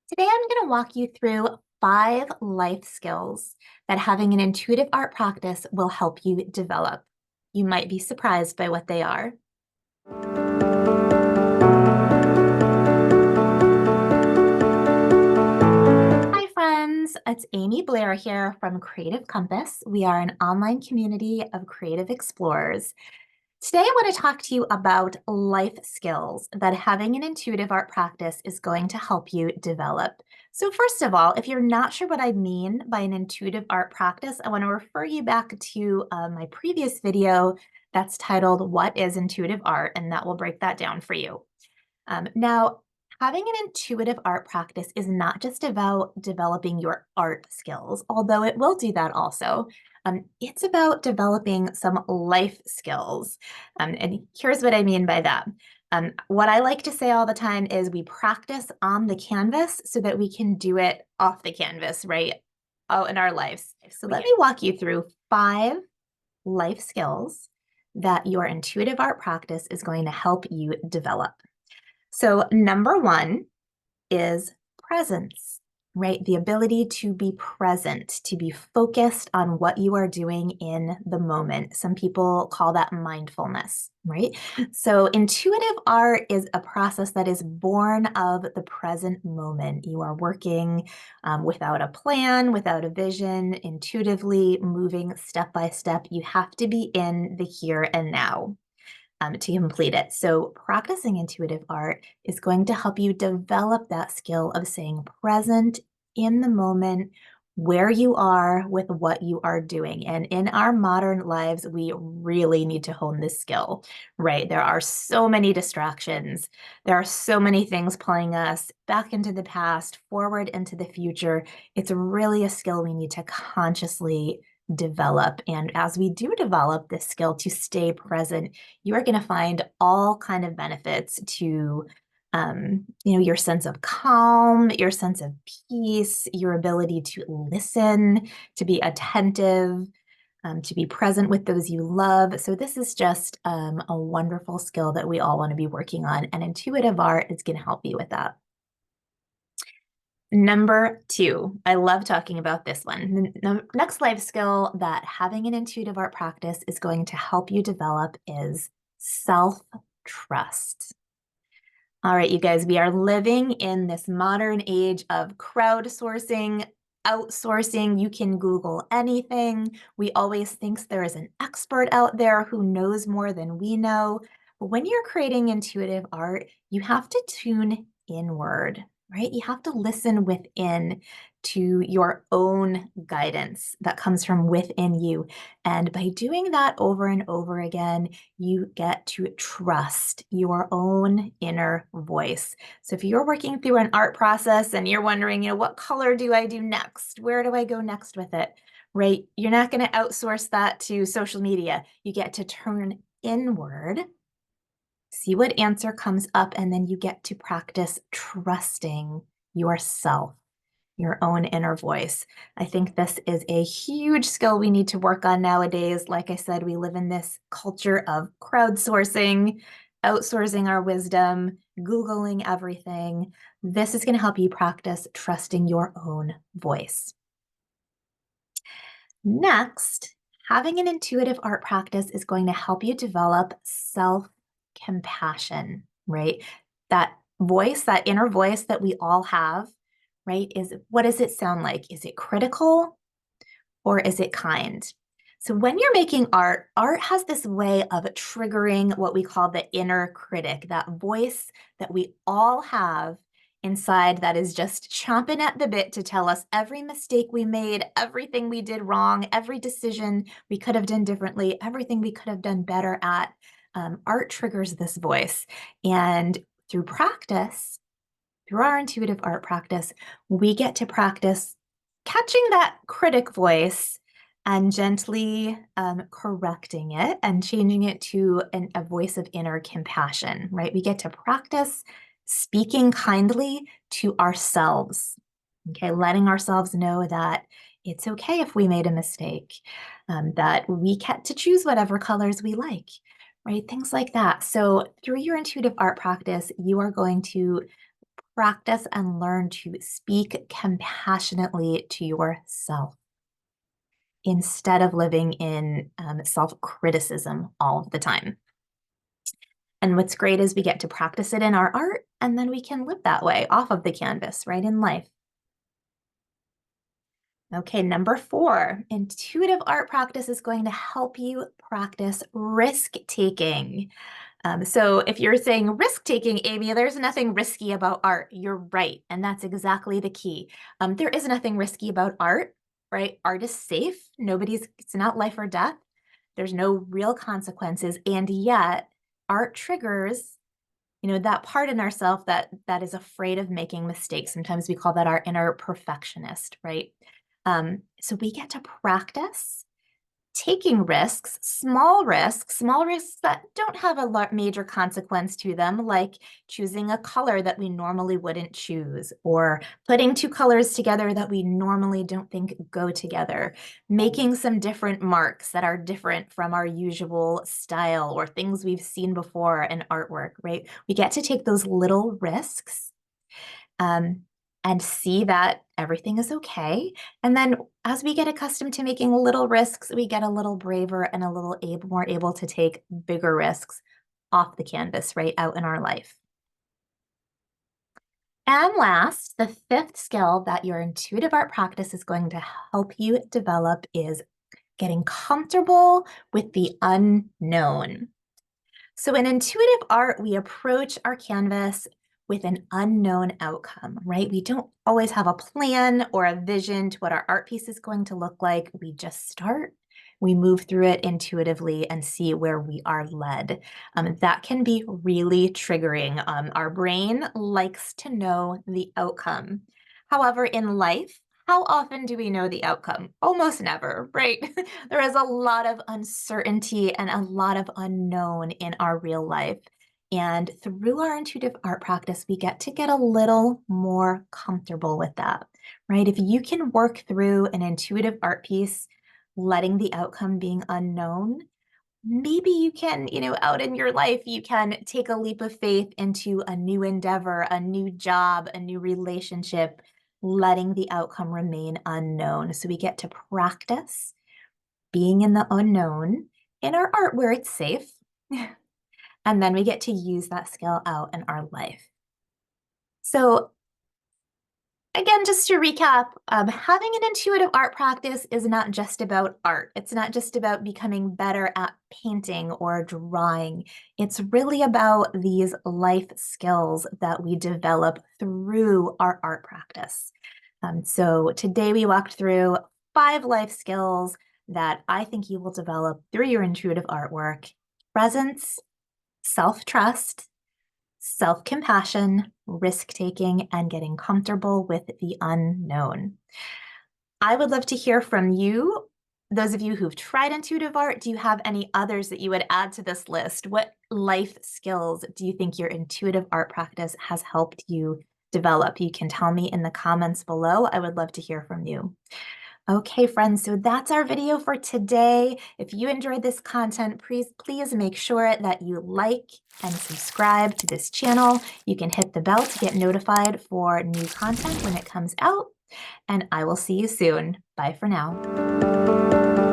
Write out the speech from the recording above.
Today, I'm going to walk you through 5 life skills that having an intuitive art practice will help you develop. You might be surprised by what they are. Hi, friends. It's Aimee Blair here from Creative Compass. We are an online community of creative explorers. Today, I want to talk to you about life skills that having an intuitive art practice is going to help you develop. So first of all, if you're not sure what I mean by an intuitive art practice, I want to refer you back to my previous video that's titled, What is Intuitive Art? And that will break that down for you. Now, having an intuitive art practice is not just about developing your art skills, although it will do that also. It's about developing some life skills. And here's what I mean by that. What I like to say all the time is we practice on the canvas so that we can do it off the canvas, right? Out in our lives. So let me walk you through 5 life skills that your intuitive art practice is going to help you develop. So number 1 is presence, right? The ability to be present, to be focused on what you are doing in the moment. Some people call that mindfulness, right? So intuitive art is a process that is born of the present moment. You are working without a plan, without a vision, intuitively moving step by step. You have to be in the here and now to complete it. So practicing intuitive art is going to help you develop that skill of staying present in the moment where you are with what you are doing. And in our modern lives, we really need to hone this skill, right? There are so many distractions. There are so many things pulling us back into the past, forward into the future. It's really a skill we need to consciously develop. And as we do develop this skill to stay present, you are going to find all kind of benefits to your sense of calm, your sense of peace, your ability to listen, to be attentive, to be present with those you love. So this is just a wonderful skill that we all want to be working on, and intuitive art is going to help you with that. Number 2, I love talking about this one. The next life skill that having an intuitive art practice is going to help you develop is self-trust. All right, you guys, we are living in this modern age of crowdsourcing, outsourcing. You can Google anything. We always think there is an expert out there who knows more than we know. But when you're creating intuitive art, you have to tune inward, right? You have to listen within to your own guidance that comes from within you. And by doing that over and over again, you get to trust your own inner voice. So if you're working through an art process and you're wondering, what color do I do next? Where do I go next with it? Right? You're not going to outsource that to social media. You get to turn inward, see what answer comes up, and then you get to practice trusting yourself, your own inner voice. I think this is a huge skill we need to work on nowadays. Like I said, we live in this culture of crowdsourcing, outsourcing our wisdom, Googling everything. This is going to help you practice trusting your own voice. Next, having an intuitive art practice is going to help you develop self-compassion, right? That voice, that inner voice that we all have, right? What does it sound like? Is it critical or is it kind? So when you're making art, art has this way of triggering what we call the inner critic, that voice that we all have inside that is just chomping at the bit to tell us every mistake we made, everything we did wrong, every decision we could have done differently, everything we could have done better at. Art triggers this voice. And through practice, through our intuitive art practice, we get to practice catching that critic voice and gently correcting it and changing it to a voice of inner compassion, right? We get to practice speaking kindly to ourselves, okay? Letting ourselves know that it's okay if we made a mistake, that we get to choose whatever colors we like, right? Things like that. So through your intuitive art practice, you are going to practice and learn to speak compassionately to yourself instead of living in self-criticism all of the time. And what's great is we get to practice it in our art, and then we can live that way off of the canvas, right, in life. Okay, number 4, intuitive art practice is going to help you practice risk-taking. So if you're saying risk-taking, Aimee, there's nothing risky about art. You're right, and that's exactly the key. There is nothing risky about art, right? Art is safe. It's not life or death. There's no real consequences, and yet art triggers, that part in ourself that is afraid of making mistakes. Sometimes we call that our inner perfectionist, right? So we get to practice taking small risks that don't have a major consequence to them, like choosing a color that we normally wouldn't choose, or putting 2 colors together that we normally don't think go together, making some different marks that are different from our usual style or things we've seen before in artwork, right? We get to take those little risks and see that everything is okay. And then as we get accustomed to making little risks, we get a little braver and a little more able to take bigger risks off the canvas, right, out in our life. And last, the 5th skill that your intuitive art practice is going to help you develop is getting comfortable with the unknown. So in intuitive art, we approach our canvas with an unknown outcome, right? We don't always have a plan or a vision to what our art piece is going to look like. We just start, we move through it intuitively and see where we are led. That can be really triggering. Our brain likes to know the outcome. However, in life, how often do we know the outcome? Almost never, right? There is a lot of uncertainty and a lot of unknown in our real life. And through our intuitive art practice, we get to get a little more comfortable with that, right? If you can work through an intuitive art piece, letting the outcome being unknown, maybe you can, out in your life, you can take a leap of faith into a new endeavor, a new job, a new relationship, letting the outcome remain unknown. So we get to practice being in the unknown in our art where it's safe. And then we get to use that skill out in our life. So again, just to recap, having an intuitive art practice is not just about art. It's not just about becoming better at painting or drawing. It's really about these life skills that we develop through our art practice. So today we walked through 5 life skills that I think you will develop through your intuitive artwork: presence, self-trust, self-compassion, risk-taking, and getting comfortable with the unknown. I would love to hear from you. Those of you who've tried intuitive art, do you have any others that you would add to this list? What life skills do you think your intuitive art practice has helped you develop? You can tell me in the comments below. I would love to hear from you. Okay, friends, so that's our video for today. If you enjoyed this content, please make sure that you like and subscribe to this channel. You can hit the bell to get notified for new content when it comes out, and I will see you soon. Bye for now.